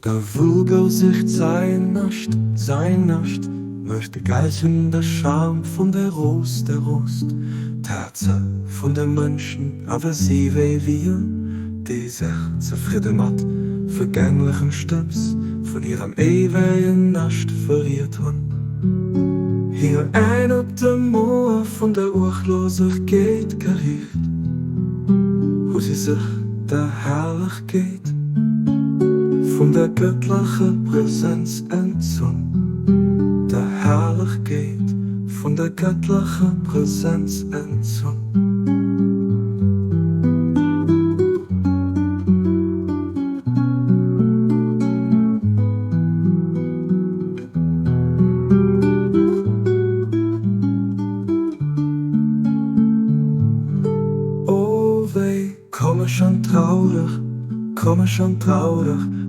Der Vogel sich sein nascht, möchte gleichen der Scham von der Rost, Terze von den Menschen, aber sie weh wir, die sich zufrieden matt, vergänglichen Stöps, von ihrem ewigen Nascht verliert hun. Hier ein op dem Moor von der Urchlosigkeit gericht, wo sie sich der herrlich geht, von der göttlichen Präsenz entzun, der herrlich geht, von der göttlichen Präsenz entzun. Oh weh, komme schon traurig,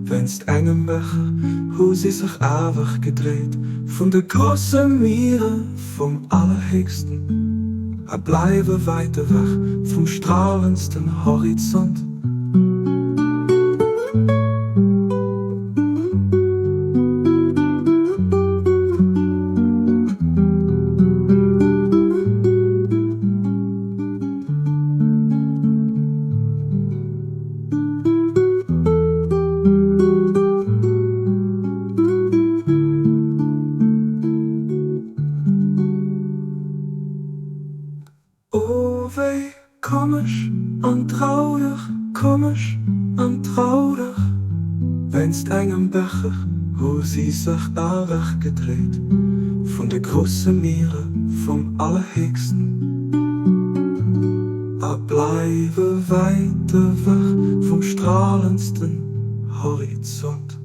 wenn's engem Becher, wo sie sich ewig gedreht, von der großen Meere, vom Allerhöchsten, bleibe weiter weg vom strahlendsten Horizont. Oh weh, komisch und traurig, wenn's engem Becher, wo sie sich ewig gedreht, von der großen Meere, vom Allerhöchsten, bleibe weiter weg vom strahlendsten Horizont.